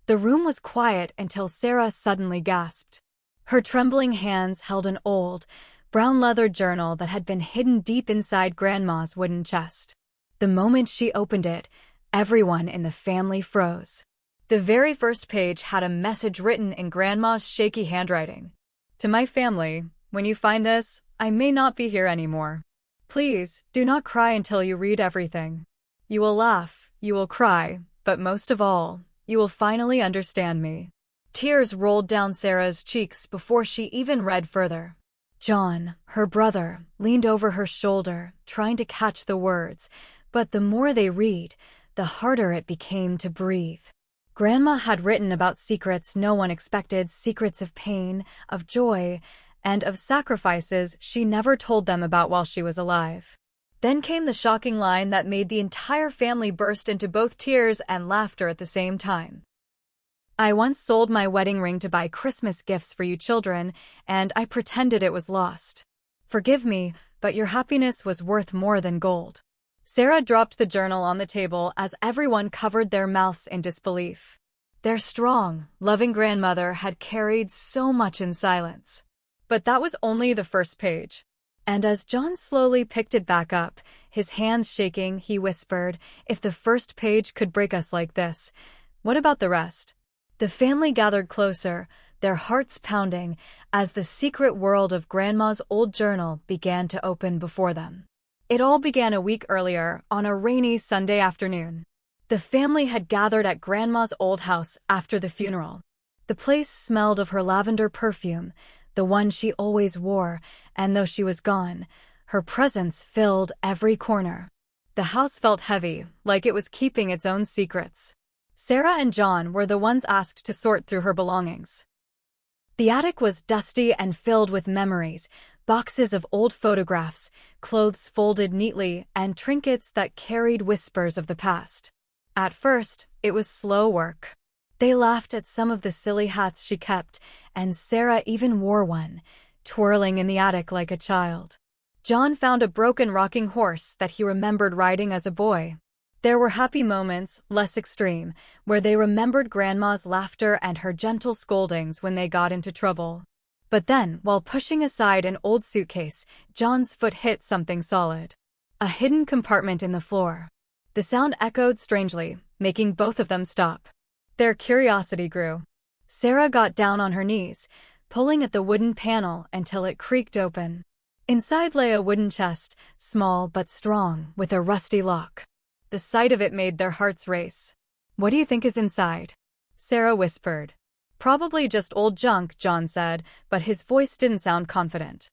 The room was quiet until Sarah suddenly gasped. Her trembling hands held an old, brown leather journal that had been hidden deep inside Grandma's wooden chest. The moment she opened it, everyone in the family froze. The very first page had a message written in Grandma's shaky handwriting. To my family, when you find this, I may not be here anymore. Please, do not cry until you read everything. You will laugh, you will cry, but most of all, you will finally understand me. Tears rolled down Sarah's cheeks before she even read further. John, her brother, leaned over her shoulder, trying to catch the words, but the more they read, the harder it became to breathe. Grandma had written about secrets no one expected, secrets of pain, of joy, and of sacrifices she never told them about while she was alive. Then came the shocking line that made the entire family burst into both tears and laughter at the same time. I once sold my wedding ring to buy Christmas gifts for you children, and I pretended it was lost. Forgive me, but your happiness was worth more than gold. Sarah dropped the journal on the table as everyone covered their mouths in disbelief. Their strong, loving grandmother had carried so much in silence. But that was only the first page. And as John slowly picked it back up, his hands shaking, he whispered, "If the first page could break us like this, what about the rest?" The family gathered closer, their hearts pounding, as the secret world of Grandma's old journal began to open before them. It all began a week earlier, on a rainy Sunday afternoon. The family had gathered at Grandma's old house after the funeral. The place smelled of her lavender perfume, the one she always wore, and though she was gone, her presence filled every corner. The house felt heavy, like it was keeping its own secrets. Sarah and John were the ones asked to sort through her belongings. The attic was dusty and filled with memories, boxes of old photographs, clothes folded neatly, and trinkets that carried whispers of the past. At first, it was slow work. They laughed at some of the silly hats she kept, and Sarah even wore one, twirling in the attic like a child. John found a broken rocking horse that he remembered riding as a boy. There were happy moments, less extreme, where they remembered Grandma's laughter and her gentle scoldings when they got into trouble. But then, while pushing aside an old suitcase, John's foot hit something solid. A hidden compartment in the floor. The sound echoed strangely, making both of them stop. Their curiosity grew. Sarah got down on her knees, pulling at the wooden panel until it creaked open. Inside lay a wooden chest, small but strong, with a rusty lock. The sight of it made their hearts race. "What do you think is inside?" Sarah whispered. "Probably just old junk," John said, but his voice didn't sound confident.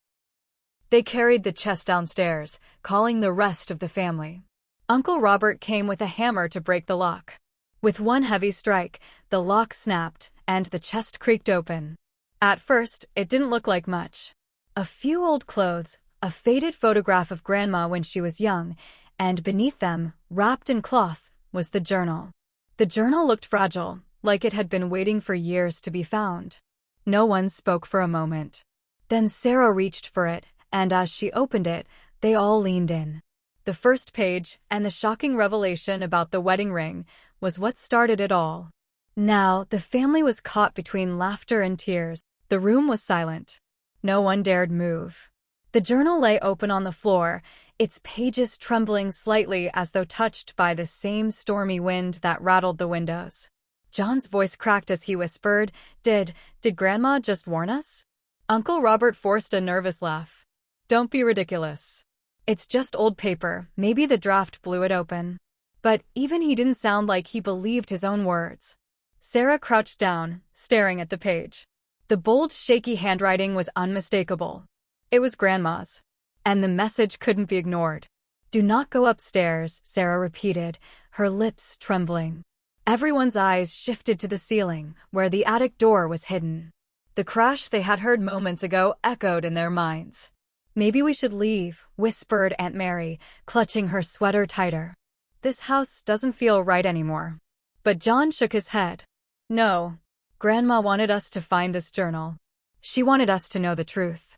They carried the chest downstairs, calling the rest of the family. Uncle Robert came with a hammer to break the lock. With one heavy strike, the lock snapped, and the chest creaked open. At first, it didn't look like much. A few old clothes, a faded photograph of Grandma when she was young, and beneath them, wrapped in cloth, was the journal. The journal looked fragile, like it had been waiting for years to be found. No one spoke for a moment. Then Sarah reached for it, and as she opened it, they all leaned in. The first page, and the shocking revelation about the wedding ring, was what started it all. Now, the family was caught between laughter and tears. The room was silent. No one dared move. The journal lay open on the floor, its pages trembling slightly as though touched by the same stormy wind that rattled the windows. John's voice cracked as he whispered, Did Grandma just warn us?" Uncle Robert forced a nervous laugh. "Don't be ridiculous. It's just old paper, maybe the draft blew it open." But even he didn't sound like he believed his own words. Sarah crouched down, staring at the page. The bold, shaky handwriting was unmistakable. It was Grandma's. And the message couldn't be ignored. "Do not go upstairs," Sarah repeated, her lips trembling. Everyone's eyes shifted to the ceiling, where the attic door was hidden. The crash they had heard moments ago echoed in their minds. "Maybe we should leave," whispered Aunt Mary, clutching her sweater tighter. "This house doesn't feel right anymore." But John shook his head. "No. Grandma wanted us to find this journal. She wanted us to know the truth.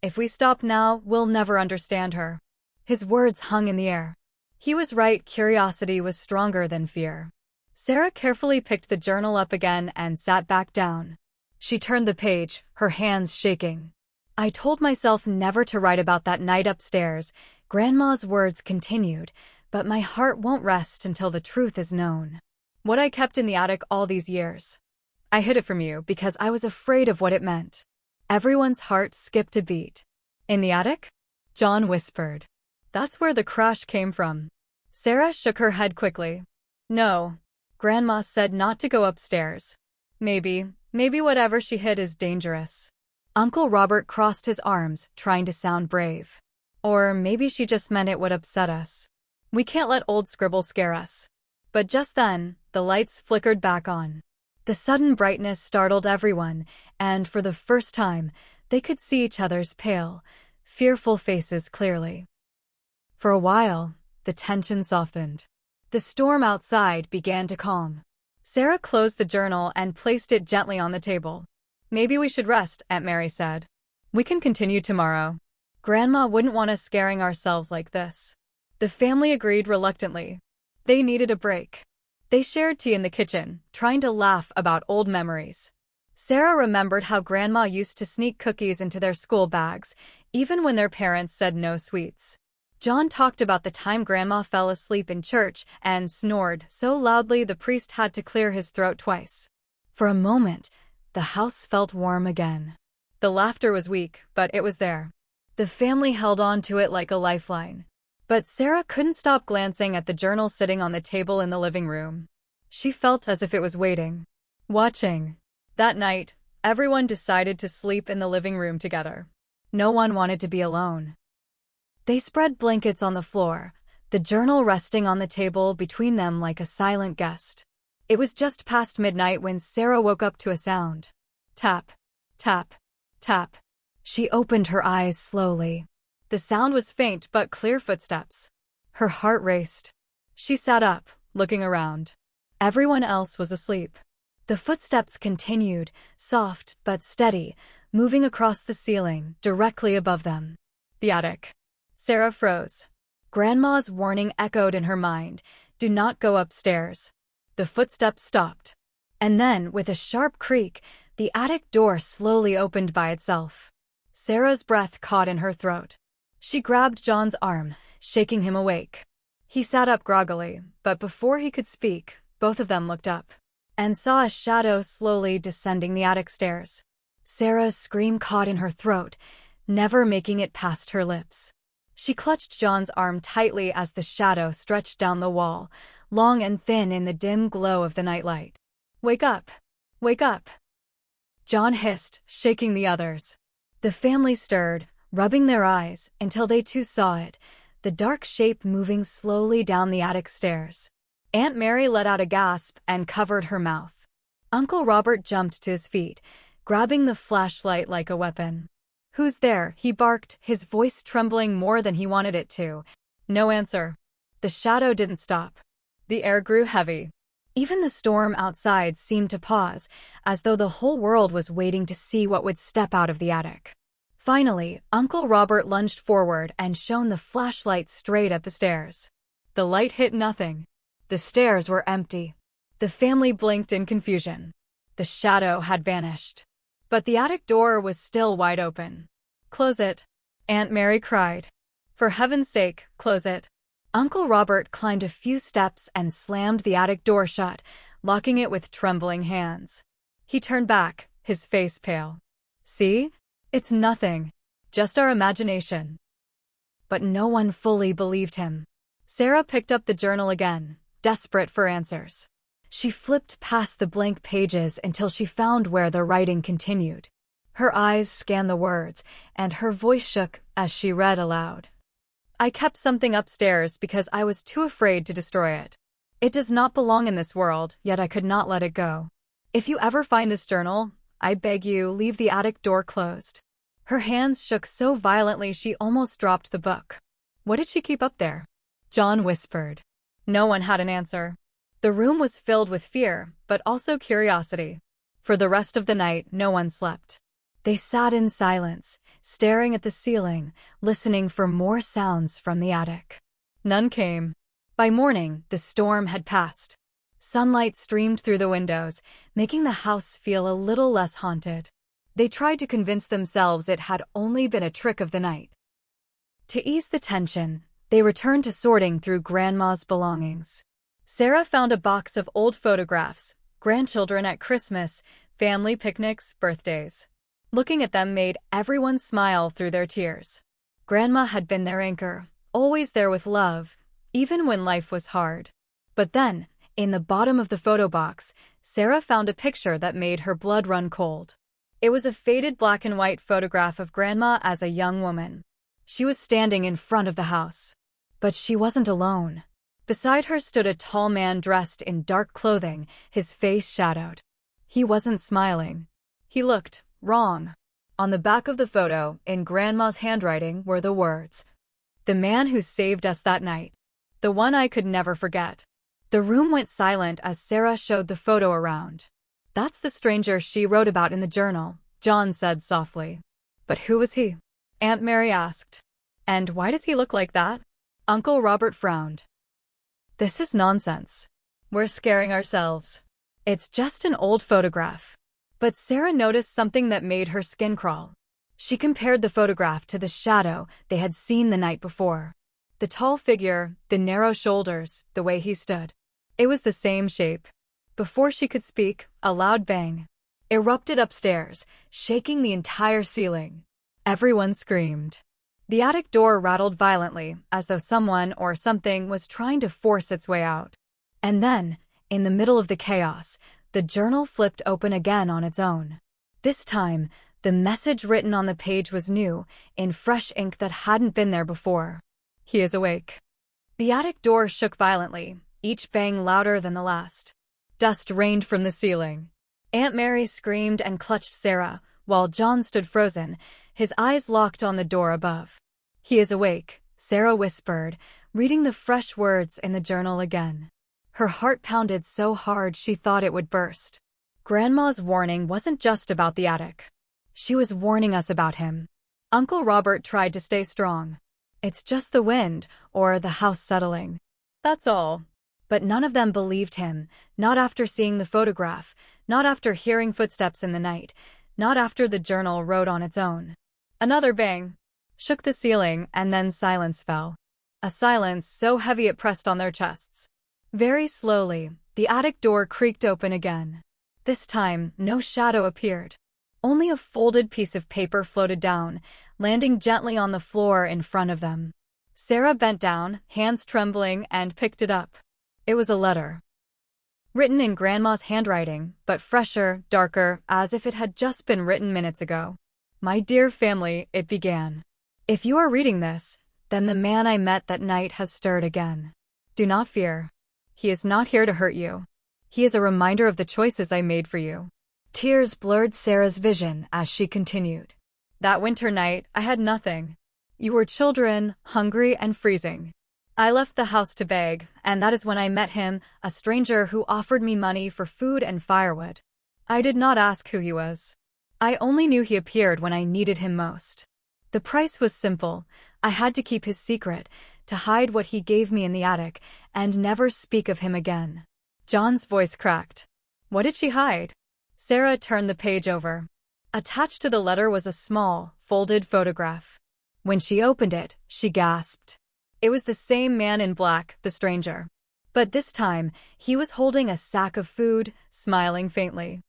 If we stop now, we'll never understand her." His words hung in the air. He was right, curiosity was stronger than fear. Sarah carefully picked the journal up again and sat back down. She turned the page, her hands shaking. I told myself never to write about that night upstairs. Grandma's words continued, but my heart won't rest until the truth is known. What I kept in the attic all these years. I hid it from you because I was afraid of what it meant. Everyone's heart skipped a beat. In the attic? John whispered. That's where the crash came from. Sarah shook her head quickly. No. Grandma said not to go upstairs. Maybe whatever she hid is dangerous. Uncle Robert crossed his arms, trying to sound brave. Or maybe she just meant it would upset us. We can't let old scribbles scare us. But just then, the lights flickered back on. The sudden brightness startled everyone, and for the first time, they could see each other's pale, fearful faces clearly. For a while, the tension softened. The storm outside began to calm. Sarah closed the journal and placed it gently on the table. Maybe we should rest, Aunt Mary said. We can continue tomorrow. Grandma wouldn't want us scaring ourselves like this. The family agreed reluctantly. They needed a break. They shared tea in the kitchen, trying to laugh about old memories. Sarah remembered how Grandma used to sneak cookies into their school bags, even when their parents said no sweets. John talked about the time Grandma fell asleep in church and snored so loudly the priest had to clear his throat twice. For a moment, the house felt warm again. The laughter was weak, but it was there. The family held on to it like a lifeline. But Sarah couldn't stop glancing at the journal sitting on the table in the living room. She felt as if it was waiting, watching. That night, everyone decided to sleep in the living room together. No one wanted to be alone. They spread blankets on the floor, the journal resting on the table between them like a silent guest. It was just past midnight when Sarah woke up to a sound. Tap, tap, tap. She opened her eyes slowly. The sound was faint but clear footsteps. Her heart raced. She sat up, looking around. Everyone else was asleep. The footsteps continued, soft but steady, moving across the ceiling, directly above them. The attic. Sarah froze. Grandma's warning echoed in her mind. Do not go upstairs. The footsteps stopped. And then, with a sharp creak, the attic door slowly opened by itself. Sarah's breath caught in her throat. She grabbed John's arm, shaking him awake. He sat up groggily, but before he could speak, both of them looked up and saw a shadow slowly descending the attic stairs. Sarah's scream caught in her throat, never making it past her lips. She clutched John's arm tightly as the shadow stretched down the wall, long and thin in the dim glow of the nightlight. Wake up! Wake up! John hissed, shaking the others. The family stirred, rubbing their eyes until they too saw it, the dark shape moving slowly down the attic stairs. Aunt Mary let out a gasp and covered her mouth. Uncle Robert jumped to his feet, grabbing the flashlight like a weapon. Who's there? He barked, his voice trembling more than he wanted it to. No answer. The shadow didn't stop. The air grew heavy. Even the storm outside seemed to pause, as though the whole world was waiting to see what would step out of the attic. Finally, Uncle Robert lunged forward and shone the flashlight straight at the stairs. The light hit nothing. The stairs were empty. The family blinked in confusion. The shadow had vanished. But the attic door was still wide open. Close it, Aunt Mary cried. For heaven's sake, close it. Uncle Robert climbed a few steps and slammed the attic door shut, locking it with trembling hands. He turned back, his face pale. See? It's nothing. Just our imagination. But no one fully believed him. Sarah picked up the journal again, desperate for answers. She flipped past the blank pages until she found where the writing continued. Her eyes scanned the words, and her voice shook as she read aloud. I kept something upstairs because I was too afraid to destroy it. It does not belong in this world, yet I could not let it go. If you ever find this journal, I beg you, leave the attic door closed. Her hands shook so violently she almost dropped the book. What did she keep up there? John whispered. No one had an answer. The room was filled with fear, but also curiosity. For the rest of the night, no one slept. They sat in silence, staring at the ceiling, listening for more sounds from the attic. None came. By morning, the storm had passed. Sunlight streamed through the windows, making the house feel a little less haunted. They tried to convince themselves it had only been a trick of the night. To ease the tension, they returned to sorting through Grandma's belongings. Sarah found a box of old photographs, grandchildren at Christmas, family picnics, birthdays. Looking at them made everyone smile through their tears. Grandma had been their anchor, always there with love, even when life was hard. But then, in the bottom of the photo box, Sarah found a picture that made her blood run cold. It was a faded black and white photograph of Grandma as a young woman. She was standing in front of the house. But she wasn't alone. Beside her stood a tall man dressed in dark clothing, his face shadowed. He wasn't smiling. He looked wrong. On the back of the photo, in Grandma's handwriting, were the words, "The man who saved us that night. The one I could never forget." The room went silent as Sarah showed the photo around. "That's the stranger she wrote about in the journal," John said softly. "But who was he?" Aunt Mary asked. "And why does he look like that?" Uncle Robert frowned. "This is nonsense. We're scaring ourselves. It's just an old photograph." But Sarah noticed something that made her skin crawl. She compared the photograph to the shadow they had seen the night before. The tall figure, the narrow shoulders, the way he stood. It was the same shape. Before she could speak, a loud bang erupted upstairs, shaking the entire ceiling. Everyone screamed. The attic door rattled violently, as though someone or something was trying to force its way out. And then, in the middle of the chaos, the journal flipped open again on its own. This time, the message written on the page was new, in fresh ink that hadn't been there before. "He is awake." The attic door shook violently, each bang louder than the last. Dust rained from the ceiling. Aunt Mary screamed and clutched Sarah, while John stood frozen, his eyes locked on the door above. "He is awake," Sarah whispered, reading the fresh words in the journal again. Her heart pounded so hard she thought it would burst. Grandma's warning wasn't just about the attic. She was warning us about him. Uncle Robert tried to stay strong. "It's just the wind, or the house settling. That's all." But none of them believed him, not after seeing the photograph, not after hearing footsteps in the night, not after the journal wrote on its own. Another bang shook the ceiling, and then silence fell. A silence so heavy it pressed on their chests. Very slowly, the attic door creaked open again. This time, no shadow appeared. Only a folded piece of paper floated down, landing gently on the floor in front of them. Sarah bent down, hands trembling, and picked it up. It was a letter. Written in Grandma's handwriting, but fresher, darker, as if it had just been written minutes ago. "My dear family," it began. "If you are reading this, then the man I met that night has stirred again. Do not fear. He is not here to hurt you. He is a reminder of the choices I made for you." Tears blurred Sarah's vision as she continued. "That winter night, I had nothing. You were children, hungry and freezing. I left the house to beg, and that is when I met him, a stranger who offered me money for food and firewood. I did not ask who he was. I only knew he appeared when I needed him most. The price was simple. I had to keep his secret, to hide what he gave me in the attic, and never speak of him again." John's voice cracked. "What did she hide?" Sarah turned the page over. Attached to the letter was a small, folded photograph. When she opened it, she gasped. It was the same man in black, the stranger. But this time, he was holding a sack of food, smiling faintly.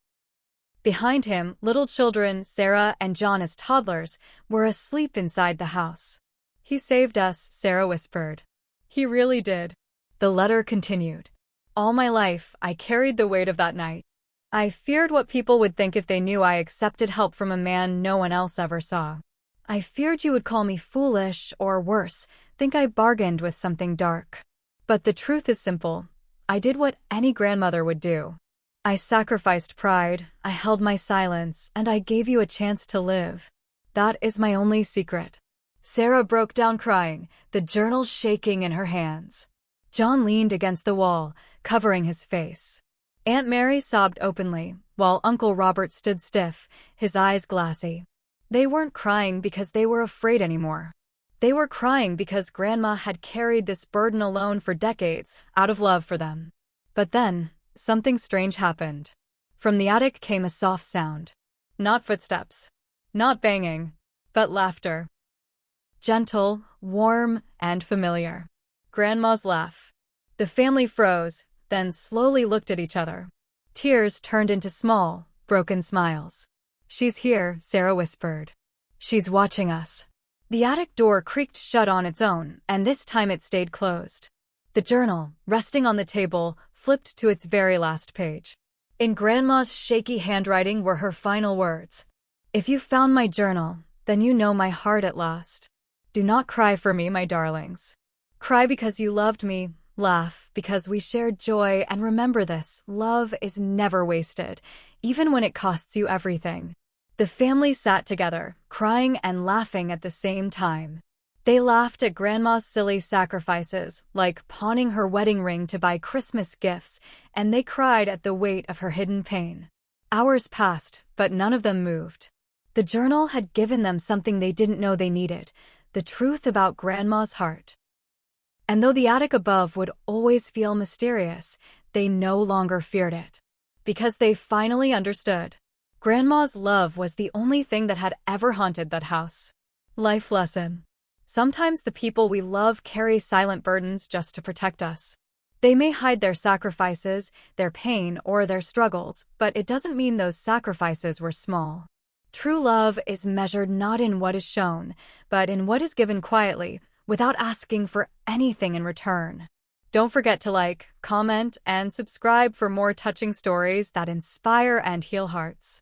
Behind him, little children, Sarah and John as toddlers, were asleep inside the house. "He saved us," Sarah whispered. "He really did." The letter continued. "All my life, I carried the weight of that night. I feared what people would think if they knew I accepted help from a man no one else ever saw. I feared you would call me foolish, or worse, think I bargained with something dark. But the truth is simple. I did what any grandmother would do. I sacrificed pride, I held my silence, and I gave you a chance to live. That is my only secret." Sarah broke down crying, the journal shaking in her hands. John leaned against the wall, covering his face. Aunt Mary sobbed openly, while Uncle Robert stood stiff, his eyes glassy. They weren't crying because they were afraid anymore. They were crying because Grandma had carried this burden alone for decades, out of love for them. But then, something strange happened. From the attic came a soft sound. Not footsteps, not banging, but laughter. Gentle, warm, and familiar. Grandma's laugh. The family froze, then slowly looked at each other. Tears turned into small, broken smiles. "She's here," Sarah whispered. "She's watching us." The attic door creaked shut on its own, and this time it stayed closed. The journal, resting on the table, flipped to its very last page. In Grandma's shaky handwriting were her final words. "If you found my journal, then you know my heart at last. Do not cry for me, my darlings. Cry because you loved me, laugh because we shared joy, and remember this, love is never wasted, even when it costs you everything." The family sat together, crying and laughing at the same time. They laughed at Grandma's silly sacrifices, like pawning her wedding ring to buy Christmas gifts, and they cried at the weight of her hidden pain. Hours passed, but none of them moved. The journal had given them something they didn't know they needed, the truth about Grandma's heart. And though the attic above would always feel mysterious, they no longer feared it. Because they finally understood. Grandma's love was the only thing that had ever haunted that house. Life lesson. Sometimes the people we love carry silent burdens just to protect us. They may hide their sacrifices, their pain, or their struggles, but it doesn't mean those sacrifices were small. True love is measured not in what is shown, but in what is given quietly, without asking for anything in return. Don't forget to like, comment, and subscribe for more touching stories that inspire and heal hearts.